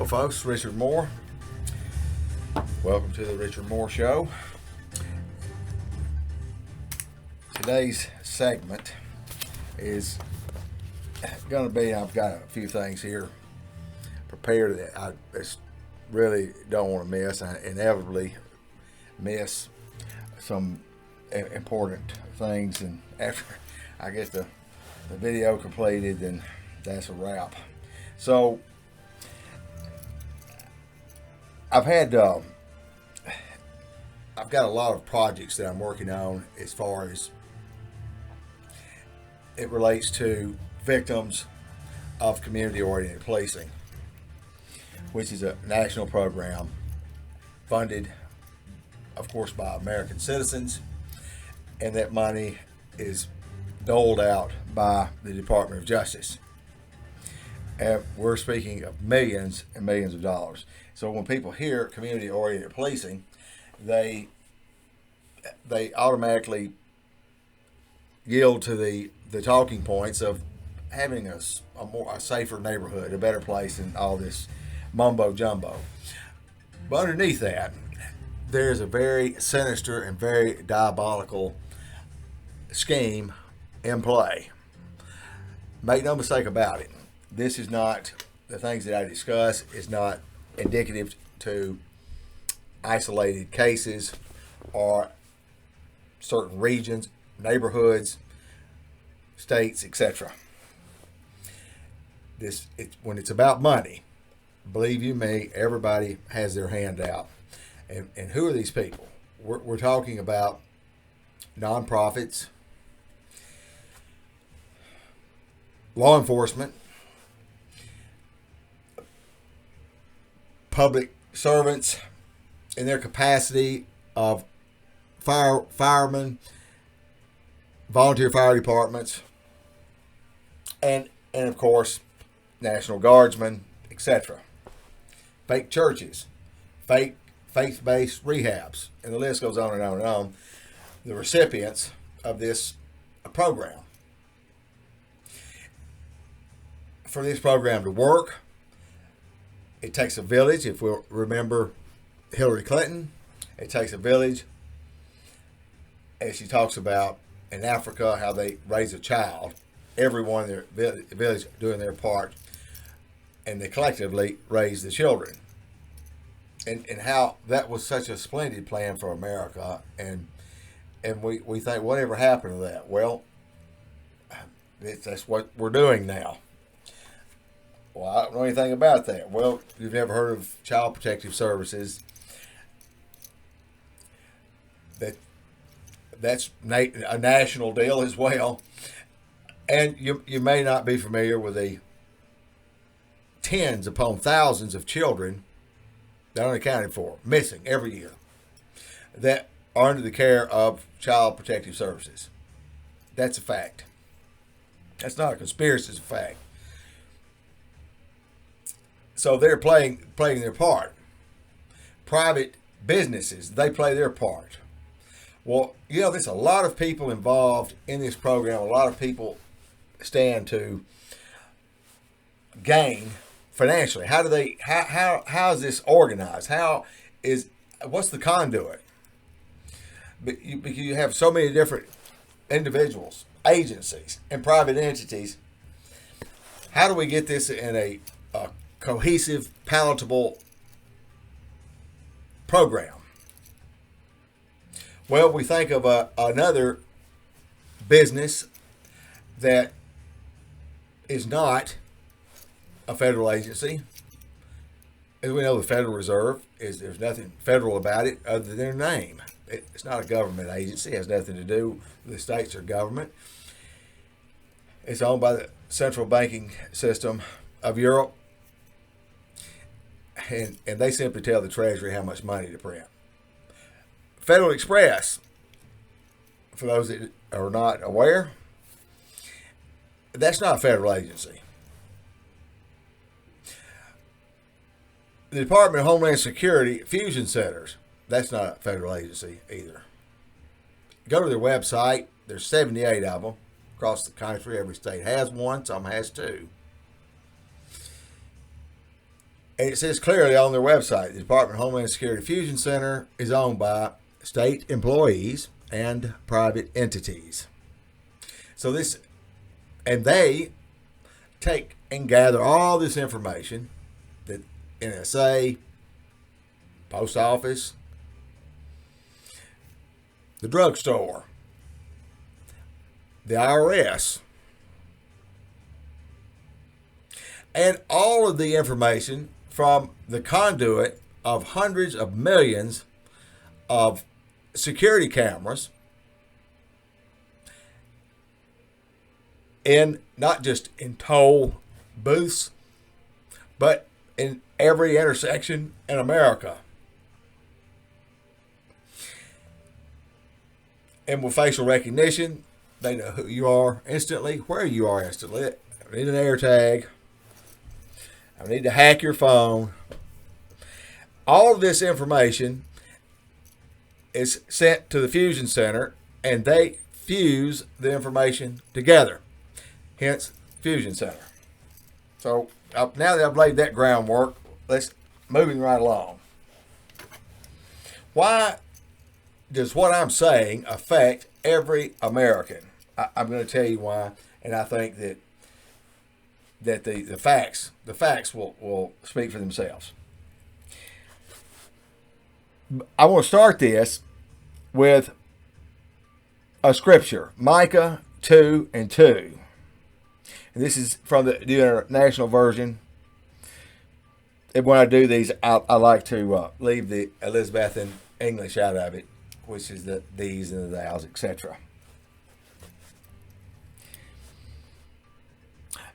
folks. Richard Moore. Welcome to the Richard Moore Show. Today's segment is going to be, I've got a few things here prepared that I just really don't want to miss. I inevitably miss some important things, and after I get the video completed, then that's a wrap. So I've got a lot of projects that I'm working on as far as it relates to victims of community-oriented policing, which is a national program funded, of course, by American citizens, and that money is doled out by the Department of Justice. And we're speaking of millions and millions of dollars. So when people hear community-oriented policing, they automatically yield to the talking points of having a safer neighborhood, a better place than all this mumbo jumbo. But underneath that, there's a very sinister and very diabolical scheme in play. Make no mistake about it. This is not, the things that I discuss is not indicative to isolated cases or certain regions, neighborhoods, states, etc. When it's about money, believe you me, everybody has their hand out. And who are these people? We're talking about nonprofits, law enforcement, public servants in their capacity of firemen, volunteer fire departments, and of course, National Guardsmen, etc. Fake churches, fake faith-based rehabs, and the list goes on and on and on. The recipients of this program. For this program to work, it takes a village. If we remember Hillary Clinton, it takes a village, as she talks about in Africa, how they raise a child, everyone in their village doing their part, and they collectively raise the children. And how that was such a splendid plan for America, and we think, whatever happened to that? Well, that's what we're doing now. Well, I don't know anything about that. Well, you've never heard of Child Protective Services. That's a national deal as well. And you may not be familiar with the tens upon thousands of children that are unaccounted for, missing every year, that are under the care of Child Protective Services. That's a fact. That's not a conspiracy, it's a fact. So they're playing their part. Private businesses, they play their part. Well, there's a lot of people involved in this program. A lot of people stand to gain financially. How is this organized? What's the conduit? Because you have so many different individuals, agencies, and private entities. How do we get this in a cohesive, palatable program? Well, we think of another business that is not a federal agency. As we know, the Federal Reserve there's nothing federal about it other than their name. It's not a government agency. It has nothing to do with the states or government. It's owned by the central banking system of Europe. And they simply tell the Treasury how much money to print. Federal Express, for those that are not aware, that's not a federal agency. The Department of Homeland Security Fusion Centers, that's not a federal agency either. Go to their website. There's 78 of them across the country. Every state has one. Some has two. And it says clearly on their website, the Department of Homeland Security Fusion Center is owned by state employees and private entities. So this, and they take and gather all this information that NSA, post office, the drugstore, the IRS, and all of the information from the conduit of hundreds of millions of security cameras in not just in toll booths, but in every intersection in America. And with facial recognition, they know who you are instantly, where you are instantly. I need an air tag. I need to hack your phone. All of this information is sent to the Fusion Center, and they fuse the information together. Hence, Fusion Center. So now that I've laid that groundwork, let's moving right along. Why does what I'm saying affect every American? I'm going to tell you why, and I think that the facts will speak for themselves. I want to start this with a scripture, Micah 2:2. And this is from the New International Version. And when I do these, I like to leave the Elizabethan English out of it, which is the these and the thous, etc.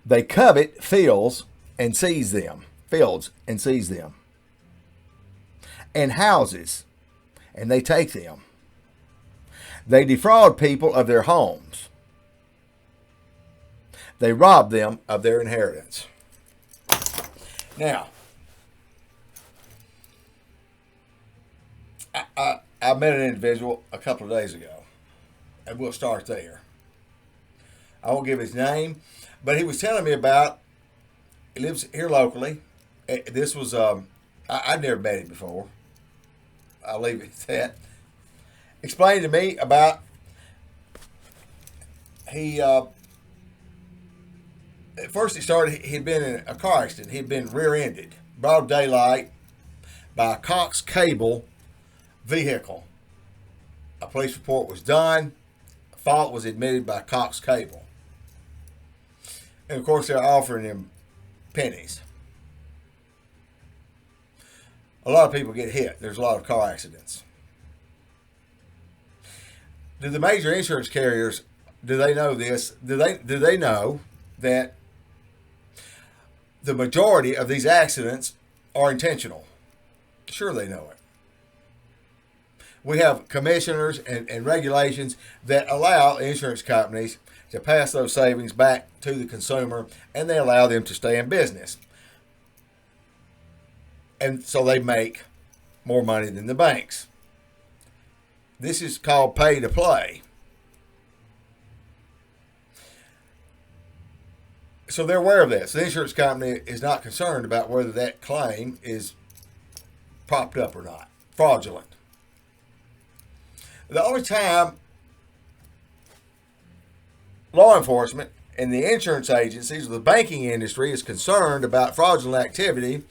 They covet fields and seize them, and houses, and they take them. They defraud people of their homes. They rob them of their inheritance. Now, I met an individual a couple of days ago, and we'll start there. I won't give his name, but he was telling me about, he lives here locally. This was, I'd never met him before. I'll leave it at that. Explained to me about, at first he'd been in a car accident. He'd been rear-ended, broad daylight, by a Cox Cable vehicle. A police report was done. Fault was admitted by Cox Cable. And of course, they're offering him pennies. A lot of people get hit. There's a lot of car accidents. Do the major insurance carriers, do they know this? Do they know that the majority of these accidents are intentional? Sure, they know it. We have commissioners and regulations that allow insurance companies to pass those savings back to the consumer, and they allow them to stay in business. And so they make more money than the banks. This is called pay to play. So they're aware of this. The insurance company is not concerned about whether that claim is propped up or not, fraudulent. The only time law enforcement and the insurance agencies or the banking industry is concerned about fraudulent activity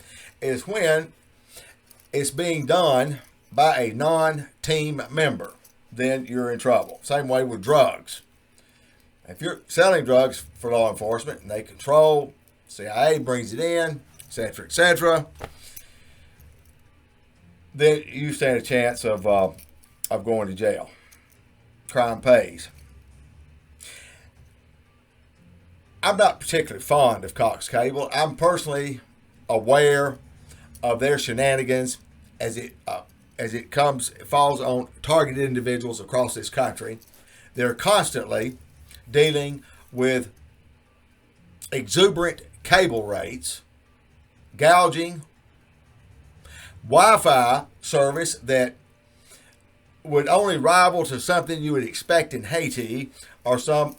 is when it's being done by a non-team member. Then you're in trouble. Same way with drugs. If you're selling drugs for law enforcement and they control, CIA brings it in, etc., then you stand a chance of going to jail. Crime pays. I'm not particularly fond of Cox Cable. I'm personally aware of their shenanigans as it falls on targeted individuals across this country. They're constantly dealing with exuberant cable rates, gouging, Wi-Fi service that would only rival to something you would expect in Haiti or some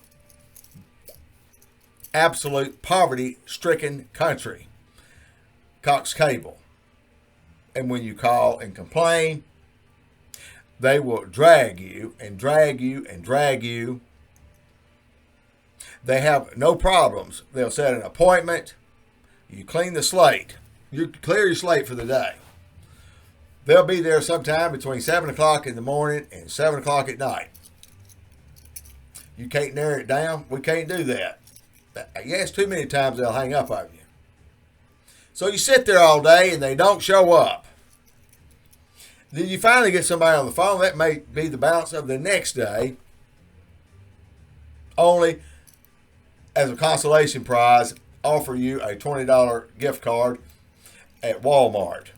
absolute poverty-stricken country. Cox Cable. And when you call and complain, they will drag you and drag you and drag you. They have no problems. They'll set an appointment. You clean the slate. You clear your slate for the day. They'll be there sometime between 7 o'clock in the morning and 7 o'clock at night. You can't narrow it down. We can't do that. Yes, too many times they'll hang up on you. So you sit there all day and they don't show up. Then you finally get somebody on the phone. That may be the balance of the next day. Only as a consolation prize, offer you a $20 gift card at Walmart.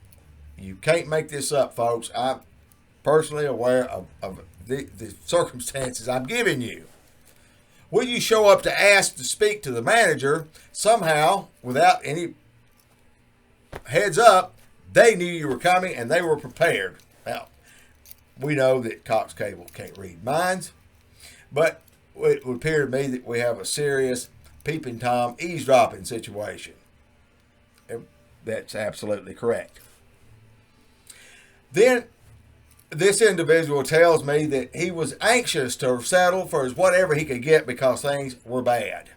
You can't make this up, folks. I'm personally aware of the circumstances I'm giving you. Will you show up to ask to speak to the manager? Somehow, without any heads up, they knew you were coming and they were prepared. Now, we know that Cox Cable can't read minds, but it would appear to me that we have a serious peeping Tom eavesdropping situation. That's absolutely correct. Then this individual tells me that he was anxious to settle for whatever he could get because things were bad.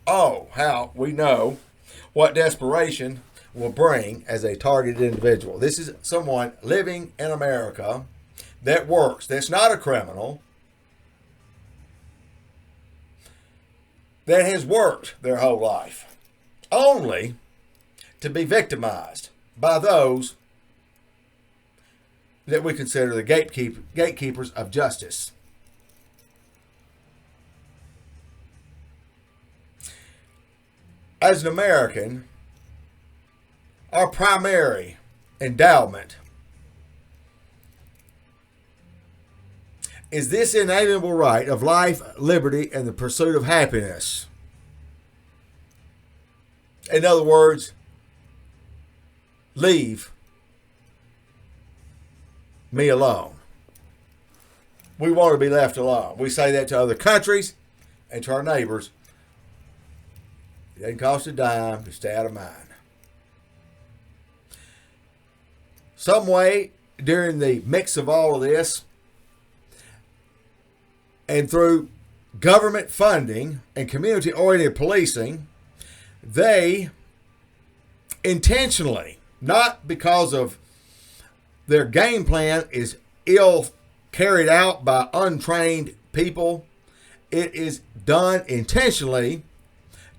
Oh, how we know what desperation will bring as a targeted individual. This is someone living in America that works, that's not a criminal, that has worked their whole life, only to be victimized by those that we consider the gatekeepers of justice. As an American, our primary endowment is this inalienable right of life, liberty, and the pursuit of happiness. In other words, leave me alone. We want to be left alone. We say that to other countries and to our neighbors. It doesn't cost a dime to stay out of mind. Some way during the mix of all of this, and through government funding and community-oriented policing, they intentionally, not because of their game plan is ill carried out by untrained people, it is done intentionally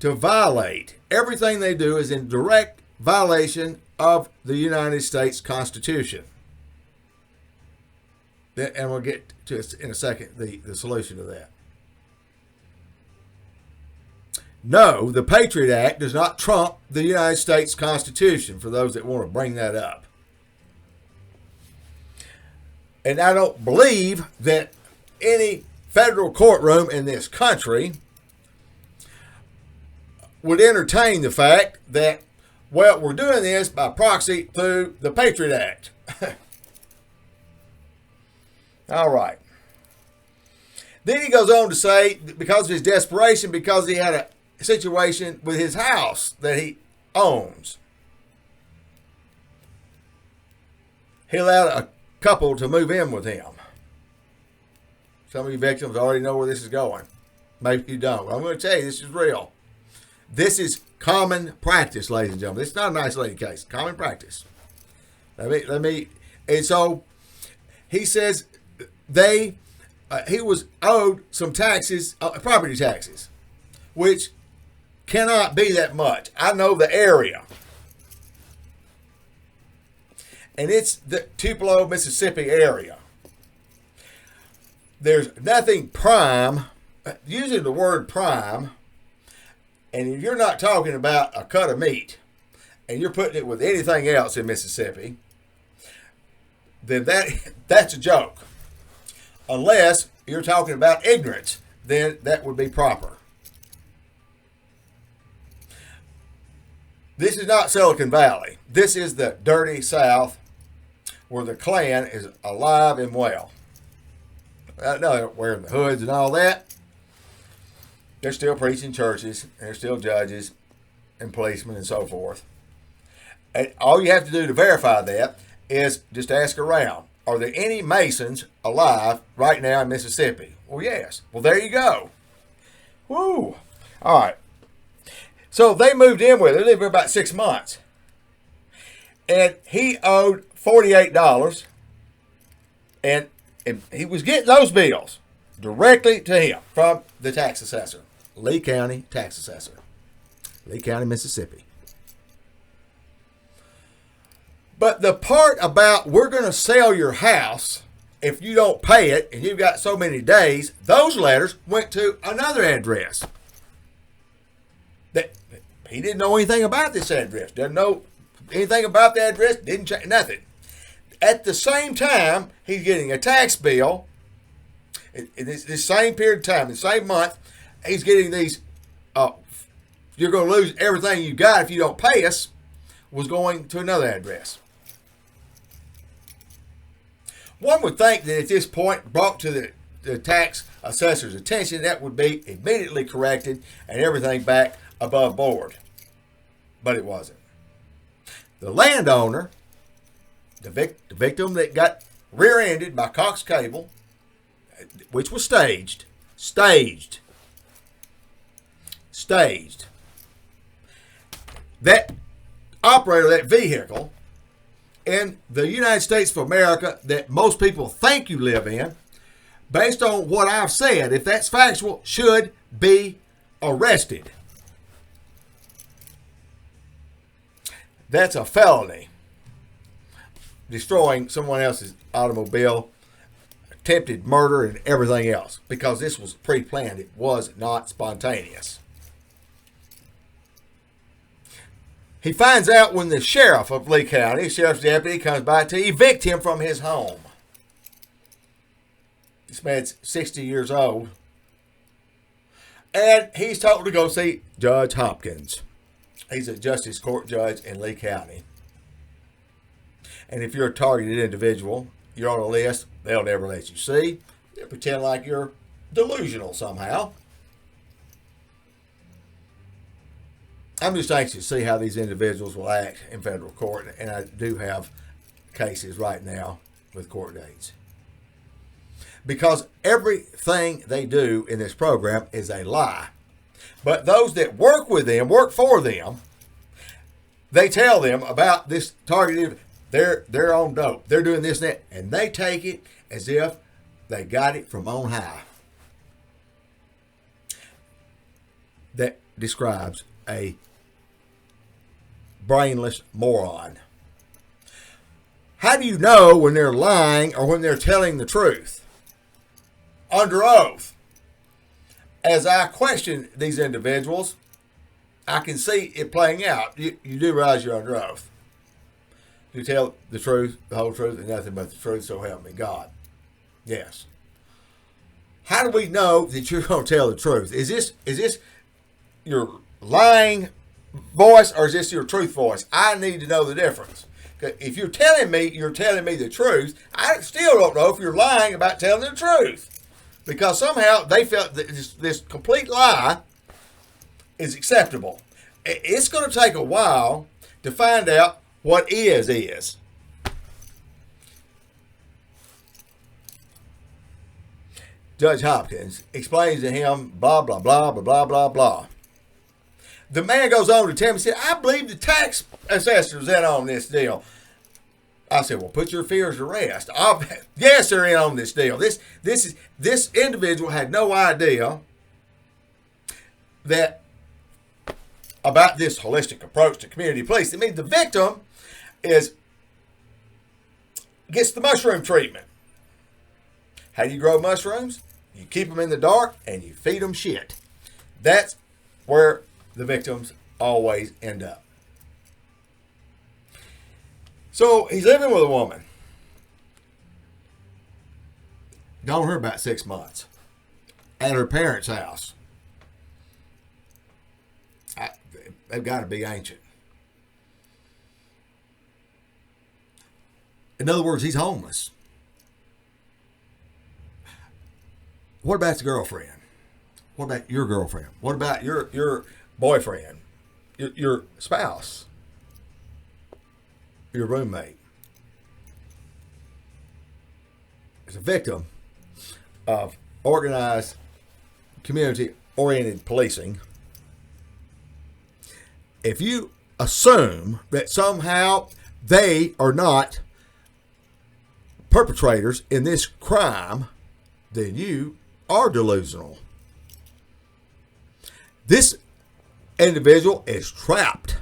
to violate. Everything they do is in direct violation of the United States Constitution. And we'll get to in a second the solution to that. No, the Patriot Act does not trump the United States Constitution, for those that want to bring that up. And I don't believe that any federal courtroom in this country would entertain the fact that, well, we're doing this by proxy through the Patriot Act. All right. Then he goes on to say, because of his desperation, because he had a situation with his house that he owns, he allowed a couple to move in with him. Some of you victims already know where this is going. Maybe you don't. I'm going to tell you, this is real. This is common practice, ladies and gentlemen. It's not an isolated case. Common practice. And so he says he was owed some taxes, property taxes, which cannot be that much. I know the area. And it's the Tupelo, Mississippi area. There's nothing prime, using the word prime, and if you're not talking about a cut of meat, and you're putting it with anything else in Mississippi, then that's a joke. Unless you're talking about ignorance, then that would be proper. This is not Silicon Valley. This is the dirty South, where the Klan is alive and well. No, they're wearing the hoods and all that. They're still preaching churches, and they're still judges and policemen and so forth. And all you have to do to verify that is just ask around. Are there any Masons alive right now in Mississippi? Well, yes. Well, there you go. Woo. All right. So they moved in with her. They lived for about 6 months. And he owed $48. And he was getting those bills directly to him from the tax assessor. Lee County tax assessor. Lee County, Mississippi. But the part about we're going to sell your house if you don't pay it and you've got so many days, those letters went to another address. That he didn't know anything about this address. Doesn't know anything about the address. Didn't check nothing. At the same time, he's getting a tax bill. In this same period of time, the same month, he's getting these. You're going to lose everything you got if you don't pay us. Was going to another address. One would think that at this point, brought to the tax assessor's attention, that would be immediately corrected and everything back above board. But it wasn't. The landowner, the victim that got rear-ended by Cox Cable, which was staged. That operator of that vehicle in the United States of America that most people think you live in, based on what I've said, if that's factual, should be arrested. That's a felony. Destroying someone else's automobile, attempted murder, and everything else. Because this was pre-planned. It was not spontaneous. He finds out when the sheriff of Lee County, sheriff's deputy, comes by to evict him from his home. This man's 60 years old. And he's told to go see Judge Hopkins. He's a justice court judge in Lee County. And if you're a targeted individual, you're on a list, they'll never let you see. They'll pretend like you're delusional somehow. I'm just anxious to see how these individuals will act in federal court, and I do have cases right now with court dates. Because everything they do in this program is a lie. But those that work with them, work for them, they tell them about this targeted, they're on dope, they're doing this and that, and they take it as if they got it from on high. That describes a brainless moron. How do you know when they're lying or when they're telling the truth? Under oath. As I question these individuals, I can see it playing out. You do realize you're under oath. You tell the truth, the whole truth, and nothing but the truth, so help me God. Yes. How do we know that you're going to tell the truth? Is this your lying voice or is this your truth voice? I need to know the difference. If you're telling me the truth, I still don't know if you're lying about telling the truth. Because somehow they felt that this complete lie is acceptable. It's going to take a while to find out what is. Judge Hopkins explains to him, blah, blah, blah, blah, blah, blah, blah. The man goes on to tell me, I believe the tax assessor's in on this deal. I said, well, put your fears to rest. Yes, they're in on this deal. This individual had no idea that about this holistic approach to community police. I mean, the victim gets the mushroom treatment. How do you grow mushrooms? You keep them in the dark and you feed them shit. That's where the victims always end up. So he's living with a woman. Known her about 6 months. At her parents' house. They've got to be ancient. In other words, he's homeless. What about the girlfriend? What about your girlfriend? What about your boyfriend? Your spouse? your roommate is a victim of organized, community-oriented policing, if you assume that somehow they are not perpetrators in this crime, then you are delusional. This individual is trapped.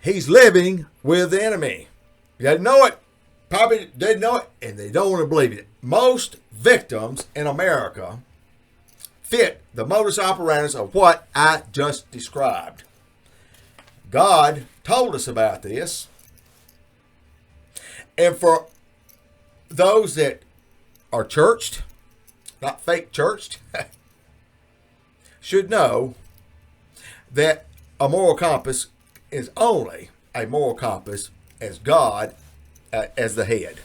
He's living with the enemy. He doesn't know it. Probably doesn't know it, and they don't want to believe it. Most victims in America fit the modus operandi of what I just described. God told us about this. And for those that are churched, not fake churched, should know that a moral compass is only a moral compass as God as the head.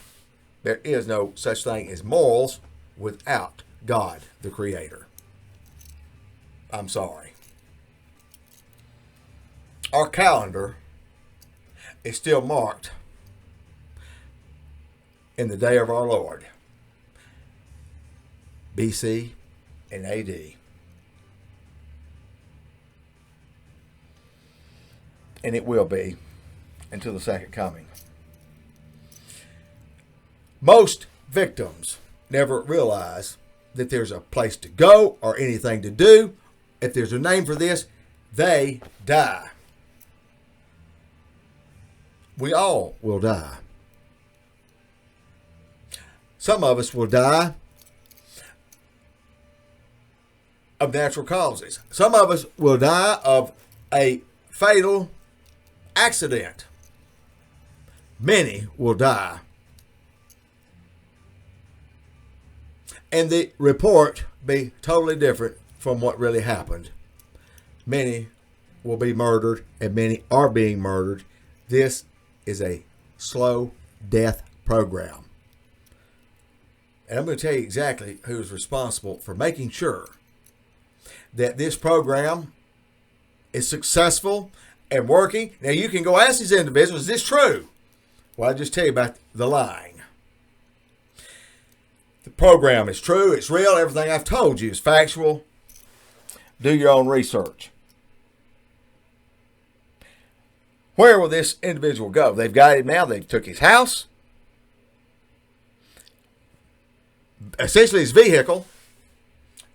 There is no such thing as morals without God, the Creator. I'm sorry. Our calendar is still marked in the day of our Lord, BC and AD. And it will be until the second coming. Most victims never realize that there's a place to go or anything to do. If there's a name for this, they die. We all will die. Some of us will die of natural causes. Some of us will die of a fatal accident. Many will die. And the report be totally different from what really happened. Many will be murdered, and many are being murdered. This is a slow death program. And I'm going to tell you exactly who is responsible for making sure that this program is successful and working. Now, you can go ask these individuals, is this true? Well, I'll just tell you about the lying. The program is true. It's real. Everything I've told you is factual. Do your own research. Where will this individual go? They've got him now. They took his house. Essentially his vehicle.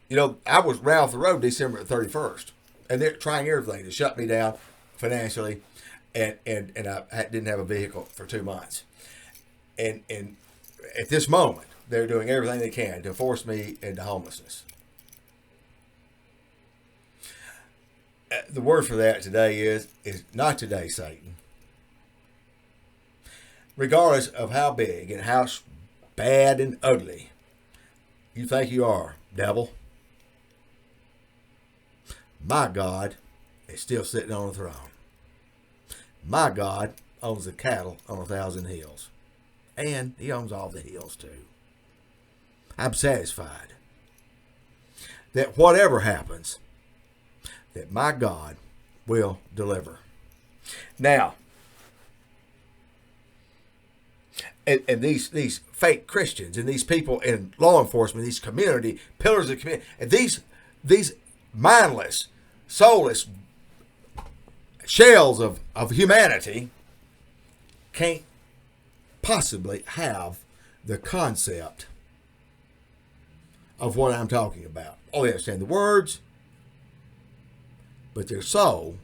You know, I was right off the road December 31st. And they're trying everything to shut me down financially. And I didn't have a vehicle for 2 months. And at this moment, they're doing everything they can to force me into homelessness. The word for that today is not today, Satan. Regardless of how big and how bad and ugly you think you are, devil, my God is still sitting on the throne. My God owns the cattle on 1,000 hills. And he owns all the hills too. I'm satisfied that whatever happens, that my God will deliver. Now, and these fake Christians and these people in law enforcement, these community pillars of community, and these mindless, soulless shells of humanity can't possibly have the concept of what I'm talking about. Oh, they understand the words, but their soul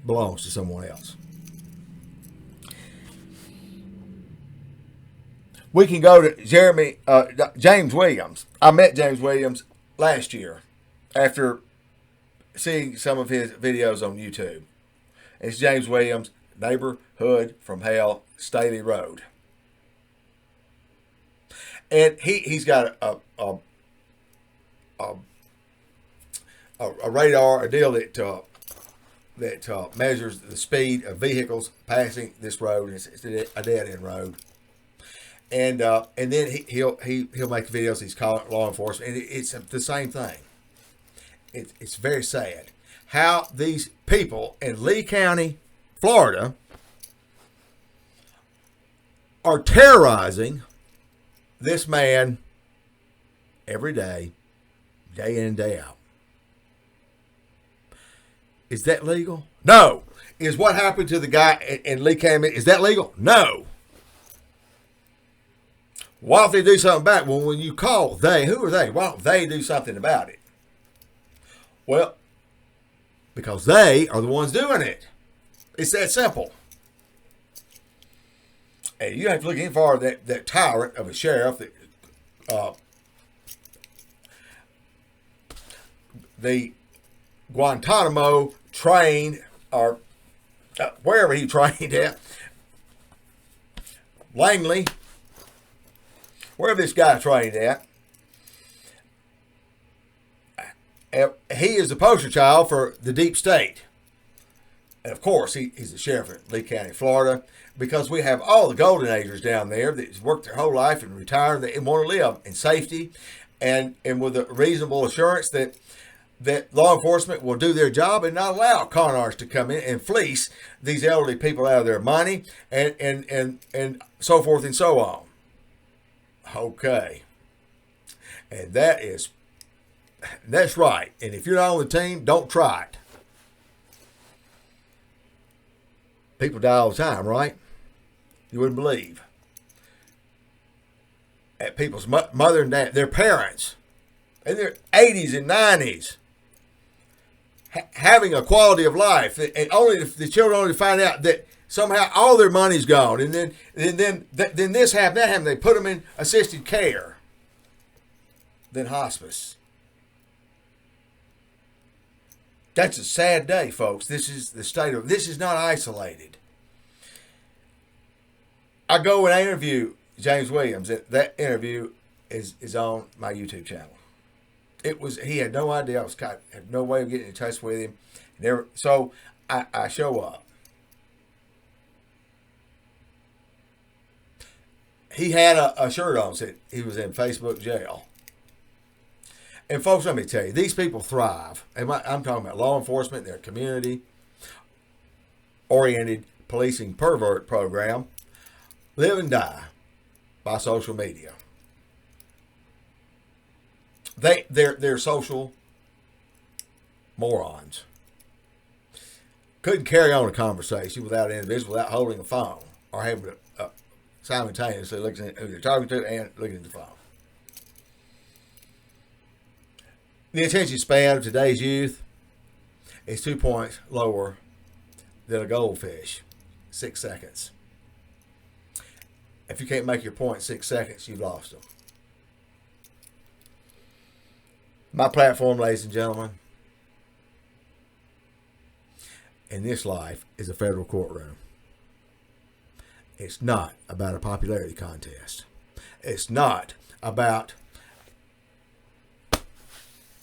belongs to someone else. We can go to James Williams. I met James Williams last year after seeing some of his videos on YouTube. It's James Williams, Neighborhood from Hell, Staley Road. And he's got a radar, a deal that measures the speed of vehicles passing this road. It's a dead end road. And then he'll make videos. He's calling law enforcement, and it's the same thing. It's very sad how these people in Lee County, Florida are terrorizing this man every day, day in and day out. Is that legal? No. Is what happened to the guy in Lee County, is that legal? No. Why don't they do something about it? Well, when you call they, who are they? Why don't they do something about it? Well, because they are the ones doing it. It's that simple. And you have to look in for that tyrant of a sheriff that the Guantanamo trained, or wherever he trained at, Langley, wherever this guy trained at, he is the poster child for the deep state. And of course, he's the sheriff of Lee County, Florida, because we have all the golden agers down there that worked their whole life and retired and want to live in safety and with a reasonable assurance that law enforcement will do their job and not allow con artists to come in and fleece these elderly people out of their money and so forth and so on. Okay. And that's right. And if you're not on the team, don't try it. People die all the time, right? You wouldn't believe. At people's mother and dad, their parents, in their 80s and 90s, having a quality of life, and only if the children only find out that somehow all their money's gone, and then this happened, that happened, they put them in assisted care, then hospice. That's a sad day, folks. This is the state of, this is not isolated. I go and I interview James Williams. That interview is on my YouTube channel. He had no idea. Had no way of getting in touch with him. So I show up. He had a shirt on that said he was in Facebook jail. And folks, let me tell you, these people thrive. And I'm talking about law enforcement, their community-oriented policing pervert program, live and die by social media. They're social morons. Couldn't carry on a conversation without an individual, without holding a phone or having to simultaneously looking at who they're talking to and looking at the phone. The attention span of today's youth is 2 points lower than a goldfish. 6 seconds. If you can't make your point in 6 seconds, you've lost them. My platform, ladies and gentlemen, in this life is a federal courtroom. It's not about a popularity contest. It's not about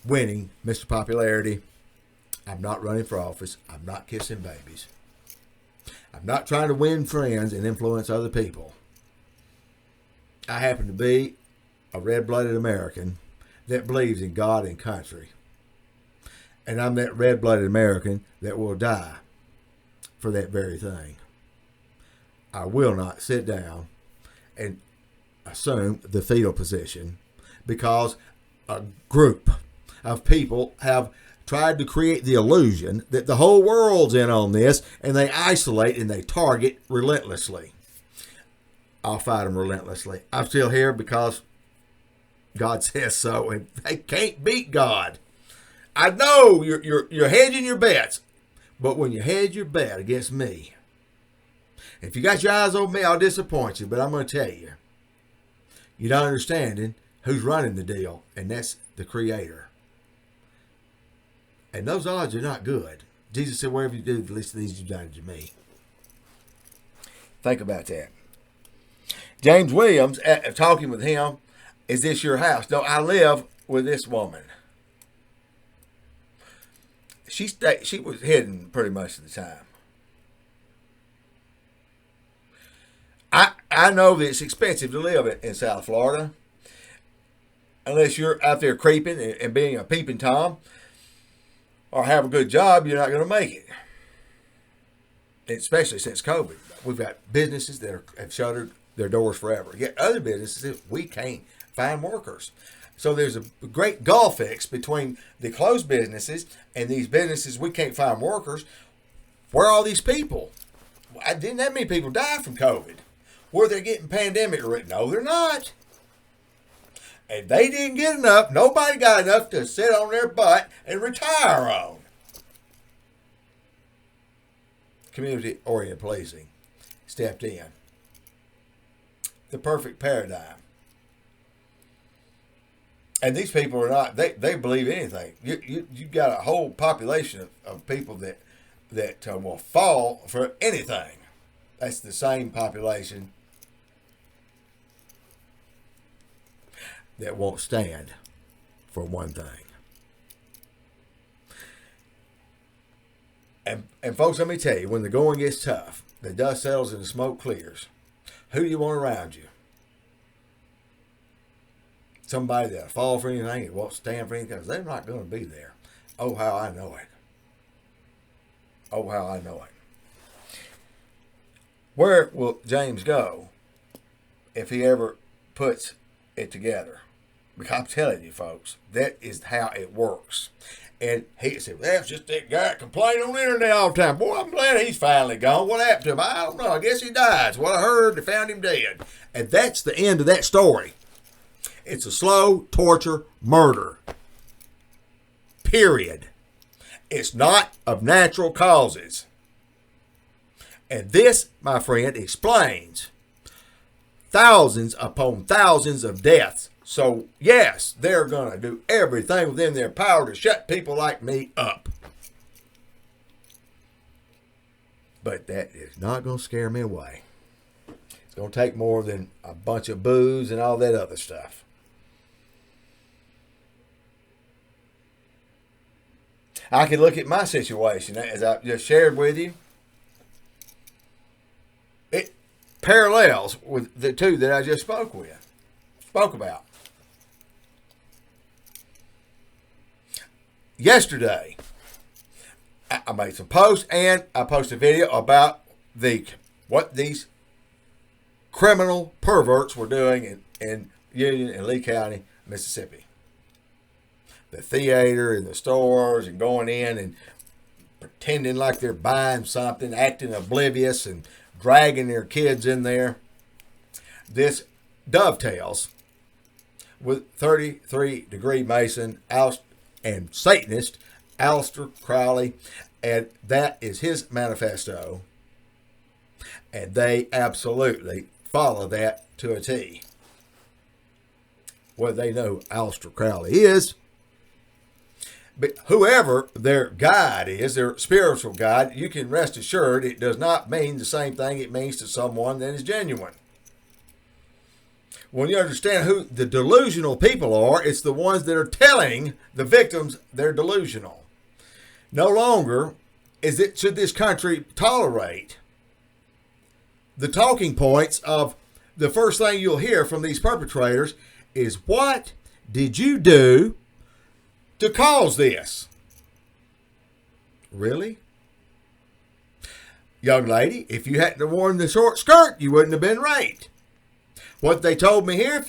winning Mr. Popularity. I'm not running for office. I'm not kissing babies. I'm not trying to win friends and influence other people. I happen to be a red-blooded American that believes in God and country. And I'm that red-blooded American that will die for that very thing. I will not sit down and assume the fetal position because a group of people have tried to create the illusion that the whole world's in on this, and they isolate and they target relentlessly. I'll fight them relentlessly. I'm still here because God says so, and they can't beat God. I know you're hedging your bets, but when you hedge your bet against me, if you got your eyes on me, I'll disappoint you. But I'm going to tell you, you're not understanding who's running the deal, and that's the Creator. And those odds are not good. Jesus said, "Wherever you do the least of these, you've done it to me." Think about that. James Williams, talking with him, is this your house? No, I live with this woman. She was hidden pretty much of the time. I know that it's expensive to live in South Florida. Unless you're out there creeping and being a peeping Tom or have a good job, you're not going to make it. especially since COVID. We've got businesses that have shuttered their doors forever. Yet other businesses, we can't find workers. So there's a great gulf fix between the closed businesses and these businesses we can't find workers. Where are all these people? Didn't that many people die from COVID? Were they getting pandemic written? No, they're not. And they didn't get enough. Nobody got enough to sit on their butt and retire on. Community-oriented policing stepped in. The perfect paradigm. And these people are not, they believe anything. You've got a whole population of people that will fall for anything. That's the same population that won't stand for one thing. And folks, let me tell you, when the going gets tough, the dust settles and the smoke clears, who do you want around you? Somebody that'll fall for anything and won't stand for anything, because they're not going to be there. Oh, how I know it. Oh, how I know it. Where will James go if he ever puts it together? Because I'm telling you, folks, that is how it works. And he said, well, that's just that guy complaining on the internet all the time. Boy, I'm glad he's finally gone. What happened to him? I don't know. I guess he died. It's what I heard. They found him dead. And that's the end of that story. It's a slow torture murder. Period. It's not of natural causes. And this, my friend, explains thousands upon thousands of deaths. So, yes, they're going to do everything within their power to shut people like me up. But that is not going to scare me away. It's going to take more than a bunch of booze and all that other stuff. I can look at my situation, as I just shared with you. It parallels with the two that I just spoke about. Yesterday, I made some posts and I posted a video about what these criminal perverts were doing in Union and Lee County, Mississippi. The theater and the stores and going in and pretending like they're buying something, acting oblivious and dragging their kids in there. This dovetails with 33-degree Mason and Satanist Aleister Crowley, and that is his manifesto, and they absolutely follow that to a T. Well, they know who Aleister Crowley is, but whoever their guide is, their spiritual guide, you can rest assured it does not mean the same thing it means to someone that is genuine. When you understand who the delusional people are, it's the ones that are telling the victims they're delusional. No longer should this country tolerate the talking points of the first thing you'll hear from these perpetrators is, what did you do to cause this? Really? Young lady, if you hadn't worn the short skirt, you wouldn't have been raped. What they told me here,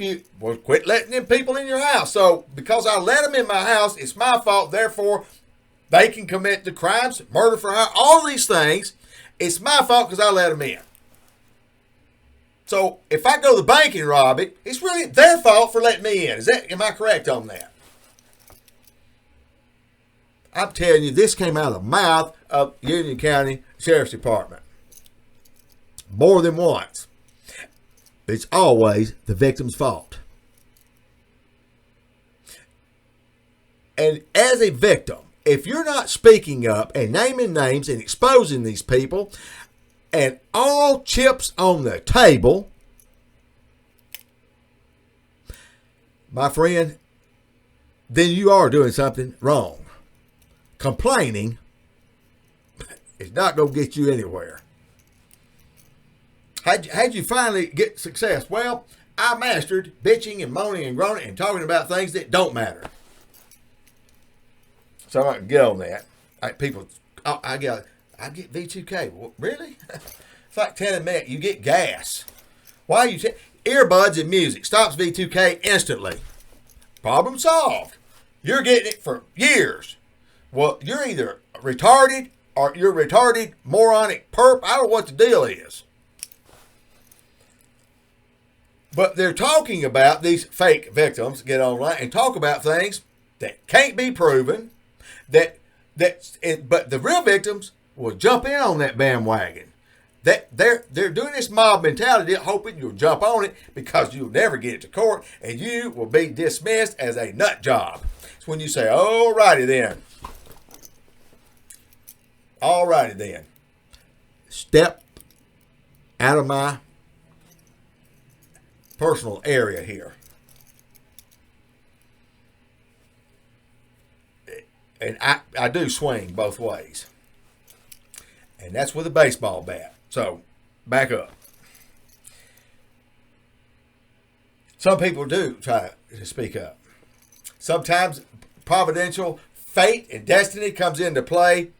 quit letting them people in your house. So because I let them in my house, it's my fault. Therefore, they can commit the crimes, murder for hire, all these things. It's my fault because I let them in. So if I go to the bank and rob it, it's really their fault for letting me in. Am I correct on that? I'm telling you, this came out of the mouth of Union County Sheriff's Department. More than once. It's always the victim's fault. And as a victim, if you're not speaking up and naming names and exposing these people, and all chips on the table, my friend, then you are doing something wrong. Complaining is not going to get you anywhere. How'd you finally get success? Well, I mastered bitching and moaning and groaning and talking about things that don't matter. So I can get on that. I I get V2K. Well, really? It's like telling me you get gas. Why you earbuds and music stops V2K instantly. Problem solved. You're getting it for years. Well, you're either retarded or you're retarded, moronic perp. I don't know what the deal is. But they're talking about these fake victims get online and talk about things that can't be proven. But the real victims will jump in on that bandwagon. They're doing this mob mentality, hoping you'll jump on it because you'll never get it to court and you will be dismissed as a nut job. It's when you say, "Alrighty then, alrighty then, step out of my personal area here." And I do swing both ways. And that's with a baseball bat. So, back up. Some people do try to speak up. Sometimes providential fate and destiny comes into play.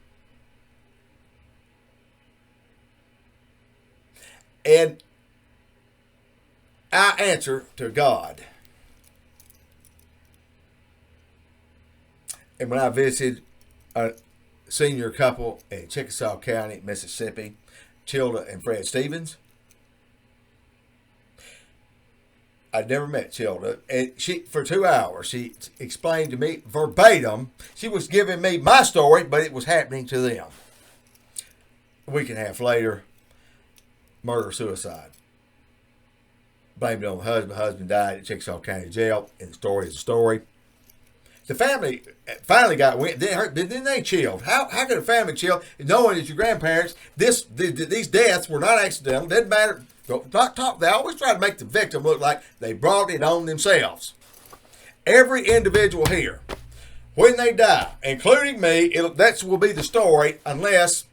And I answer to God. And when I visited a senior couple in Chickasaw County, Mississippi, Childa and Fred Stevens, I'd never met Childa, and she, for 2 hours, she explained to me verbatim. She was giving me my story, but it was happening to them. A week and a half later, murder-suicide. Blamed it on the husband. The husband died at Chickasaw County Jail, and the story is a story. The family finally got wind. Then they chilled. How could a family chill knowing that your grandparents, these deaths were not accidental? Didn't matter. Not talk. They always try to make the victim look like they brought it on themselves. Every individual here, when they die, including me, that will be the story unless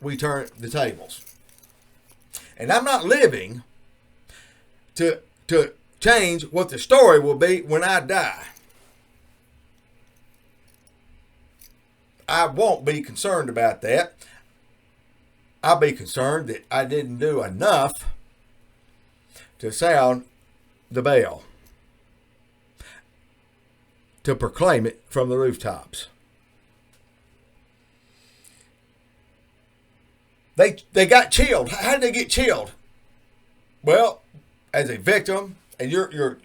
we turn the tables. And I'm not living to change what the story will be when I die. I won't be concerned about that. I'll be concerned that I didn't do enough to sound the bell, to proclaim it from the rooftops. They got chilled. How did they get chilled? Well, as a victim, and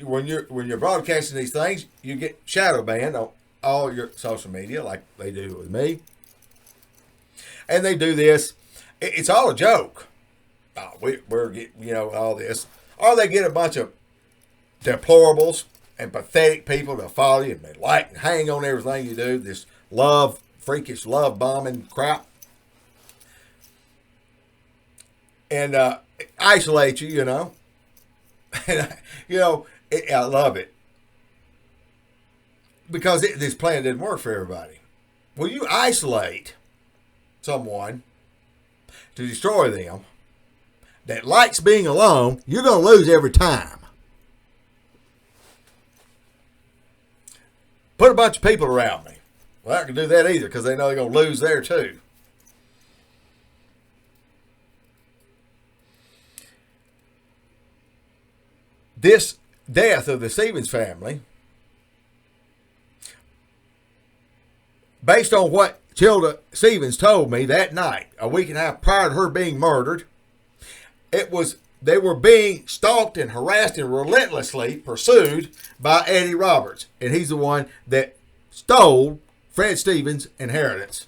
when you're broadcasting these things, you get shadow banned on all your social media, like they do with me. And they do this. It's all a joke. Oh, we're getting, all this. Or they get a bunch of deplorables and pathetic people to follow you, and they like and hang on everything you do. This freakish love bombing crap. And isolate you, And, I love it. Because this plan didn't work for everybody. Well, you isolate someone to destroy them that likes being alone, you're going to lose every time. Put a bunch of people around me. Well, I can do that either because they know they're going to lose there too. This death of the Stevens family, based on what Childa Stevens told me that night, a week and a half prior to her being murdered, they were being stalked and harassed and relentlessly pursued by Eddie Roberts. And he's the one that stole Fred Stevens' inheritance.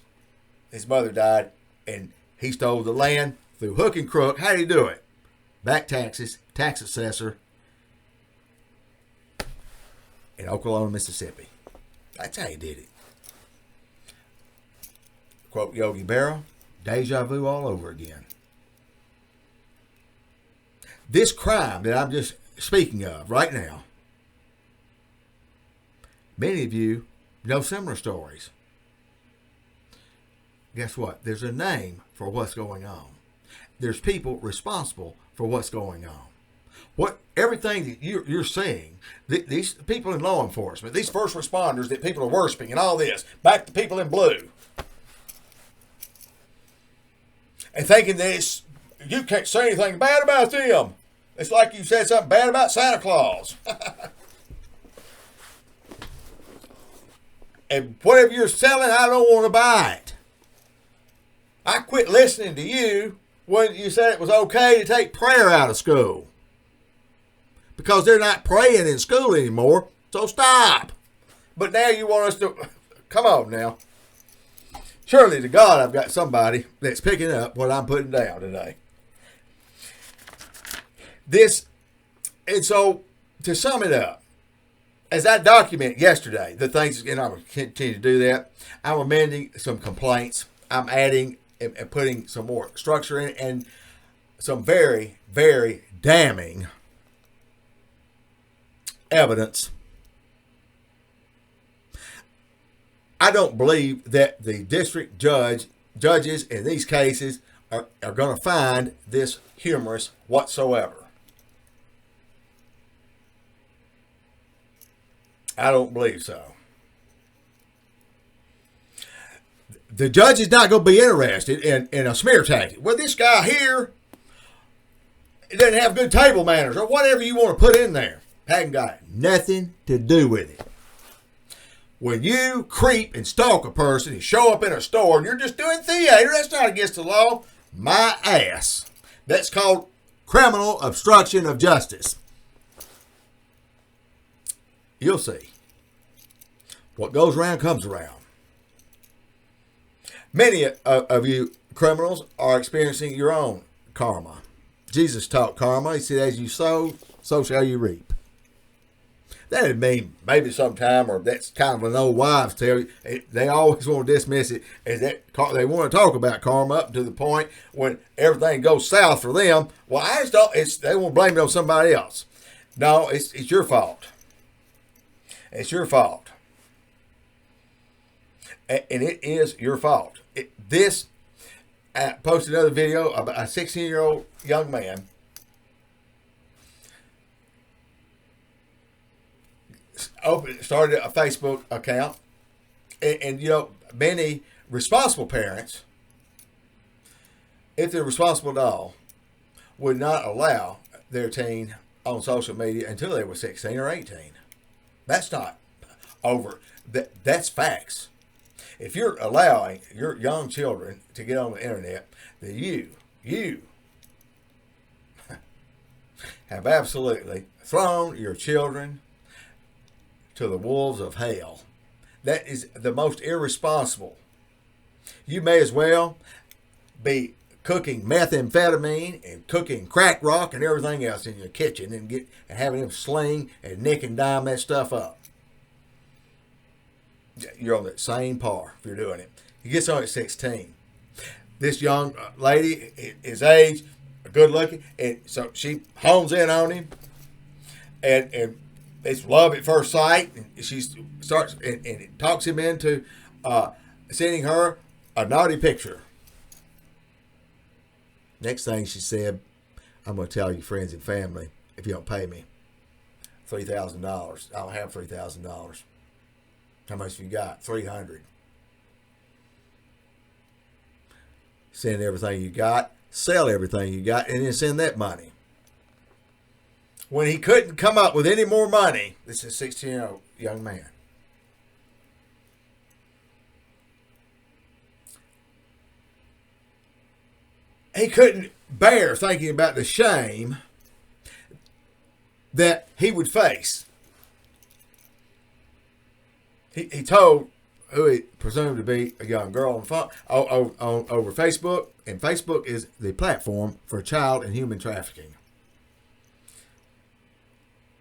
His mother died, and he stole the land through hook and crook. How did he do it? Back taxes, tax assessor, in Oklahoma, Mississippi. That's how he did it. Quote Yogi Berra, deja vu all over again. This crime that I'm just speaking of right now, many of you know similar stories. Guess what? There's a name for what's going on. There's people responsible for what's going on. What everything that you're seeing, these people in law enforcement, these first responders that people are worshiping, and all this, back to people in blue, and thinking that you can't say anything bad about them. It's like you said something bad about Santa Claus. And whatever you're selling, I don't want to buy it. I quit listening to you when you said it was okay to take prayer out of school. Because they're not praying in school anymore, so stop. But now you want us to, come on now. Surely to God I've got somebody that's picking up what I'm putting down today. And so to sum it up, as I document yesterday, the things, and I will continue to do that, I'm amending some complaints. I'm adding and putting some more structure in, and some very, very damning evidence. I don't believe that the district judges in these cases are going to find this humorous whatsoever. I don't believe so. The judge is not going to be interested in a smear tactic. Well, this guy here, he doesn't have good table manners, or whatever you want to put in there. Hasn't got nothing to do with it. When you creep and stalk a person and show up in a store and you're just doing theater, that's not against the law. My ass. That's called criminal obstruction of justice. You'll see. What goes around comes around. Many of you criminals are experiencing your own karma. Jesus taught karma. He said, as you sow, so shall you reap. That would mean maybe sometime, or that's kind of an old wives' tale. They always want to dismiss it as that they want to talk about karma up to the point when everything goes south for them. Well, I just don't. They want to blame it on somebody else. No, it's your fault. It's your fault, and it is your fault. I posted another video about a 16-year-old young man started a Facebook account, and you know, many responsible parents, if they're responsible at all, would not allow their teen on social media until they were 16 or 18. That's not over. That's facts. If you're allowing your young children to get on the internet, then you have absolutely thrown your children to the wolves of hell. That is the most irresponsible. You may as well be cooking methamphetamine and cooking crack rock and everything else in your kitchen and having them sling and nick and dime that stuff up. You're on that same par if you're doing it. He gets on at 16. This young lady, his age, good looking, and so she hones in on him, and it's love at first sight. And she starts and talks him into sending her a naughty picture. Next thing she said, I'm going to tell you friends and family if you don't pay me $3,000. I don't have $3,000. How much have you got? $300. Send everything you got, sell everything you got, and then send that money. When he couldn't come up with any more money, this is a 16-year-old young man. He couldn't bear thinking about the shame that he would face. He told who he presumed to be a young girl over Facebook, and Facebook is the platform for child and human trafficking.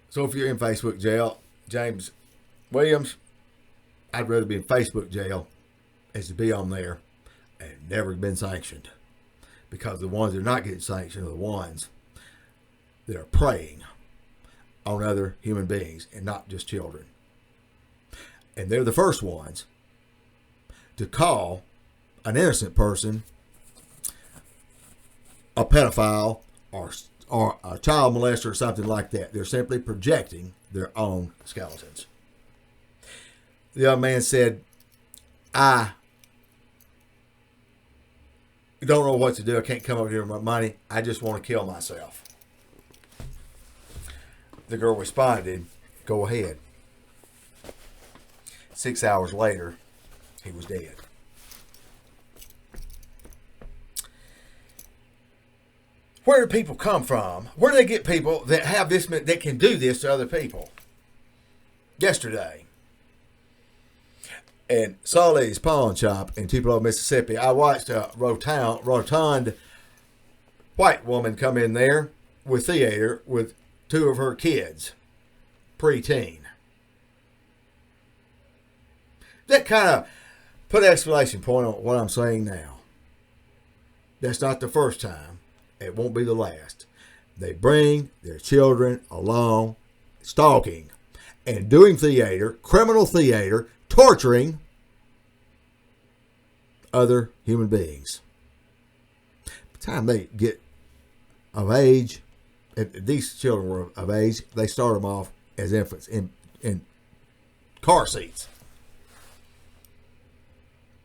So if you're in Facebook jail, James Williams, I'd rather be in Facebook jail as to be on there and never been sanctioned. Because the ones that are not getting sanctioned are the ones that are preying on other human beings and not just children. And they're the first ones to call an innocent person a pedophile or or a child molester or something like that. They're simply projecting their own skeletons. The young man said, I don't know what to do. I can't come over here with my money. I just want to kill myself. The girl responded, go ahead. 6 hours later, he was dead. Where do people come from? Where do they get people that have this, that can do this to other people? Yesterday, in Sully's Pawn Shop in Tupelo, Mississippi, I watched a rotund white woman come in there with theater with two of her kids, preteen. That kind of put an exclamation point on what I'm saying now. That's not the first time. It won't be the last. They bring their children along, stalking and doing theater, criminal theater, torturing other human beings. By the time they get of age, if these children were of age, they start them off as infants in car seats.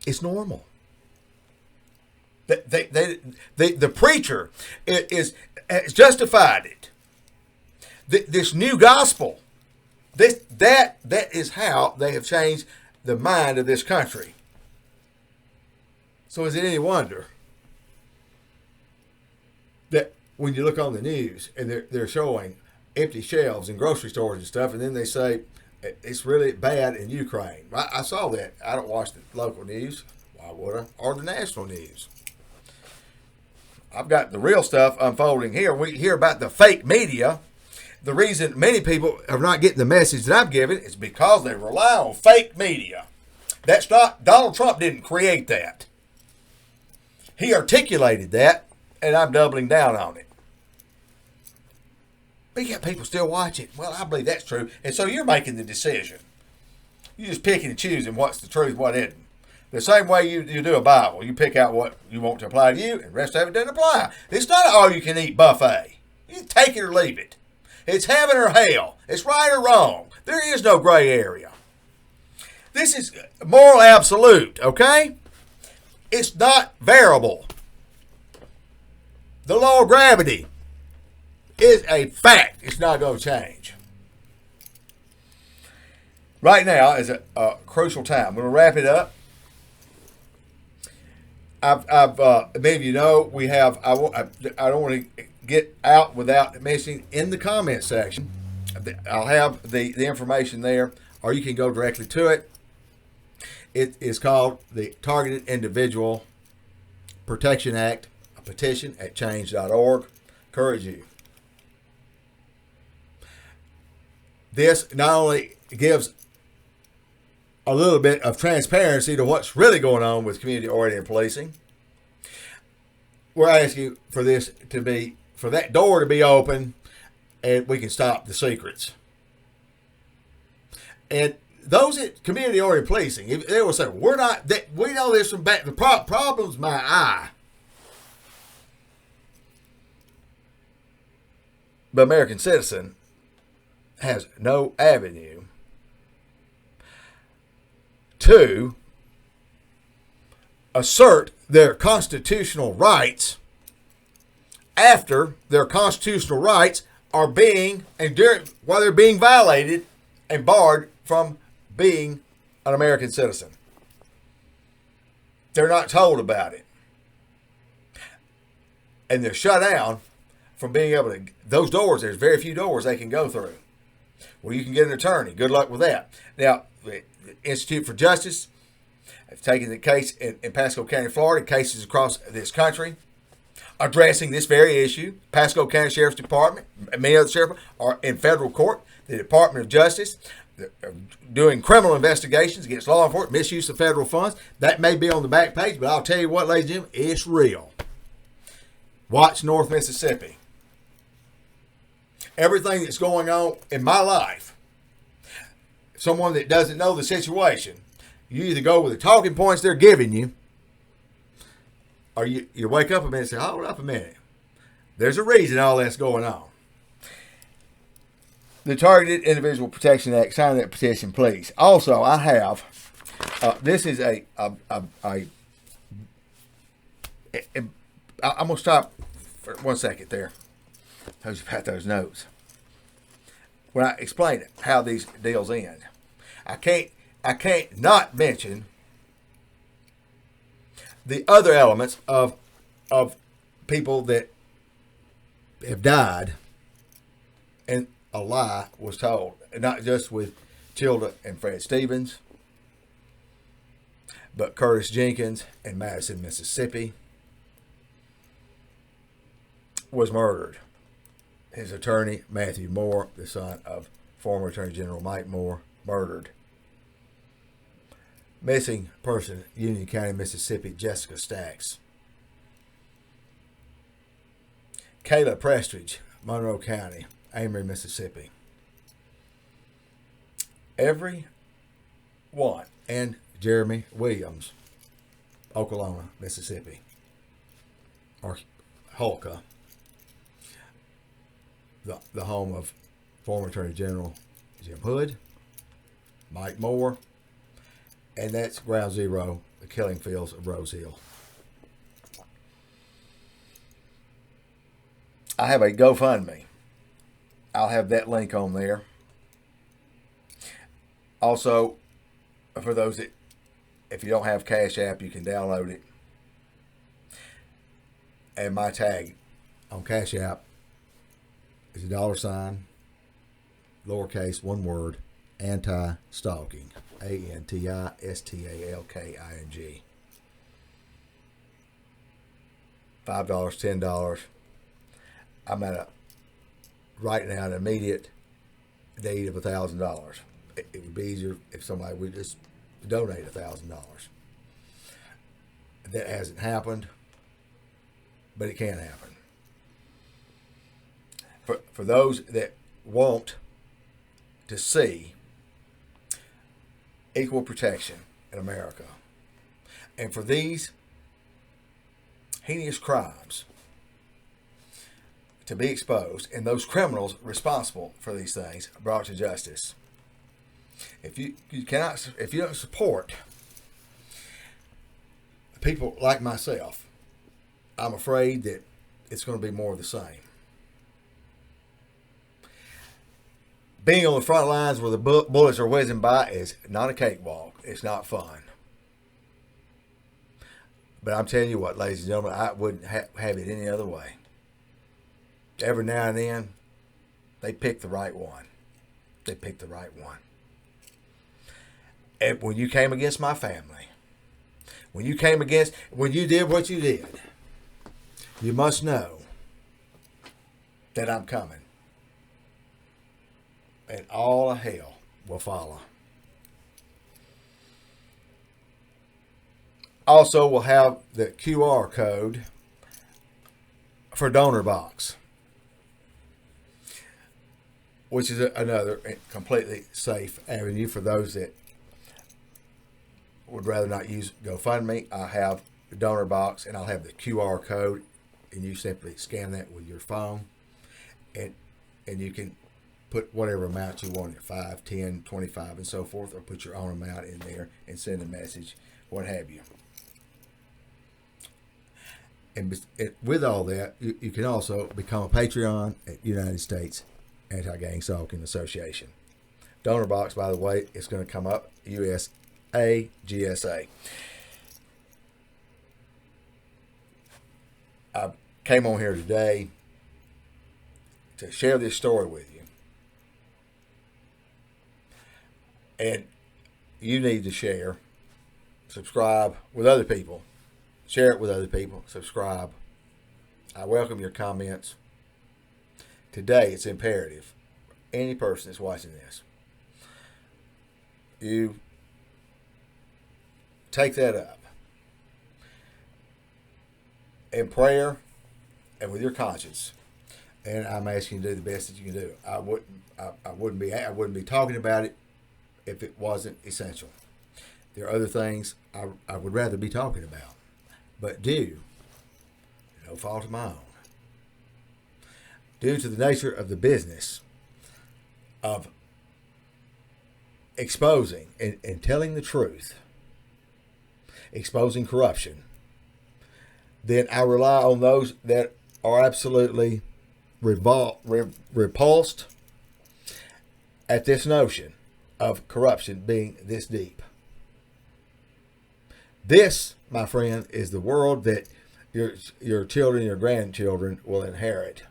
It's normal. The preacher has justified it. This new gospel, that is how they have changed the mind of this country. So is it any wonder that when you look on the news and they're showing empty shelves in grocery stores and stuff, and then they say it's really bad in Ukraine? I saw that. I don't watch the local news. Why would I? Or the national news. I've got the real stuff unfolding here. We hear about the fake media. The reason many people are not getting the message that I'm giving is because they rely on fake media. That's not, Donald Trump didn't create that. He articulated that, and I'm doubling down on it. But yet people still watch it. Well, I believe that's true. And so you're making the decision. You're just picking and choosing what's the truth, what isn't. The same way you do a Bible. You pick out what you want to apply to you, and the rest of it doesn't apply. It's not an all-you-can-eat buffet. You take it or leave it. It's heaven or hell. It's right or wrong. There is no gray area. This is moral absolute, okay? It's not variable. The law of gravity is a fact. It's not going to change. Right now is a crucial time. I'm going to wrap it up. Many of you know we have. I don't want to get out without mentioning in the comment section. I'll have the information there, or you can go directly to it. It is called the Targeted Individual Protection Act, a petition at change.org. Encourage you. This not only gives a little bit of transparency to what's really going on with community-oriented policing. We're asking for this to be, for that door to be open, and we can stop the secrets. And those at community-oriented policing, if they will say, we know there's some bad, the problem's my eye. The American citizen has no avenue to assert their constitutional rights after their constitutional rights are being, while they're being violated and barred from being an American citizen. They're not told about it. And they're shut down from being able to, those doors, there's very few doors they can go through. Well, you can get an attorney. Good luck with that. Now, the Institute for Justice have taken the case in Pasco County, Florida, cases across this country, addressing this very issue. Pasco County Sheriff's Department, many other sheriffs are in federal court. The Department of Justice doing criminal investigations against law enforcement, misuse of federal funds. That may be on the back page, but I'll tell you what, ladies and gentlemen, it's real. Watch North Mississippi. Everything that's going on in my life, someone that doesn't know the situation, you either go with the talking points they're giving you, or you wake up a minute and say, hold up a minute. There's a reason all that's going on. The Targeted Individual Protection Act. Sign that petition, please. Also, I have. This is I'm gonna stop for 1 second there. Those about those notes. When I explain it, how these deals end, I can't not mention the other elements of people that have died, and a lie was told, not just with Tilda and Fred Stevens, but Curtis Jenkins in Madison, Mississippi, was murdered. His attorney, Matthew Moore, the son of former Attorney General Mike Moore, murdered. Missing person, Union County, Mississippi, Jessica Stacks. Kayla Prestridge, Monroe County, Amory, Mississippi. Every one. And Jeremy Williams, Oklahoma, Mississippi. Or Hulka, the home of former Attorney General Jim Hood, Mike Moore, and that's ground zero, the killing fields of Rose Hill. I have a GoFundMe. I'll have that link on there. Also, for those that, if you don't have Cash App, you can download it. And my tag on Cash App is a $, lowercase, one word, anti-stalking. ANTISTALKING. $5, $10. I'm at right now an immediate need of $1,000. It would be easier if somebody would just donate $1,000. That hasn't happened, but it can happen. For those that want to see equal protection in America, and for these heinous crimes to be exposed, and those criminals responsible for these things brought to justice. If you don't support people like myself, I'm afraid that it's going to be more of the same. Being on the front lines where the bullets are whizzing by is not a cakewalk. It's not fun. But I'm telling you what, ladies and gentlemen, I wouldn't have it any other way. Every now and then, they pick the right one. They pick the right one. And when you came against my family, when you did what you did, you must know that I'm coming. And all of hell will follow. Also, we'll have the QR code for Donor Box, which is another completely safe avenue for those that would rather not use GoFundMe. I have the Donor Box, and I'll have the QR code, and you simply scan that with your phone, and you can put whatever amount you want, 5, 10, 25, and so forth, or put your own amount in there and send a message, what have you. And with all that, you can also become a Patreon at United States Anti-Gang Stalking Association. Donor Box, by the way, is going to come up, USA GSA. I came on here today to share this story with you. And you need to share, subscribe with other people. Share it with other people. Subscribe. I welcome your comments. Today, it's imperative. Any person that's watching this, you take that up in prayer and with your conscience. And I'm asking you to do the best that you can do. I wouldn't be talking about it if it wasn't essential. There are other things I would rather be talking about, but no fault of my own. due to the nature of the business of exposing and telling the truth, exposing corruption, then I rely on those that are absolutely repulsed at this notion of corruption being this deep. This, my friend, is the world that your children, your grandchildren will inherit.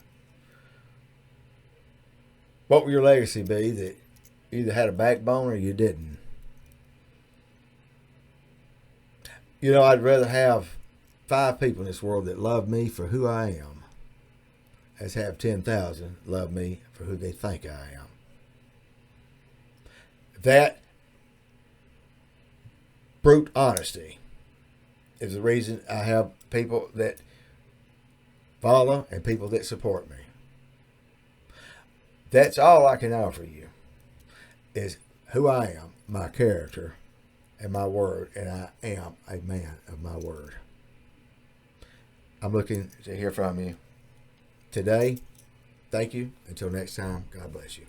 What will your legacy be? That you either had a backbone or you didn't. You know, I'd rather have 5 people in this world that love me for who I am as have 10,000 love me for who they think I am. That brute honesty is the reason I have people that follow and people that support me. That's all I can offer you is who I am, my character, and my word, and I am a man of my word. I'm looking to hear from you today. Thank you. Until next time, God bless you.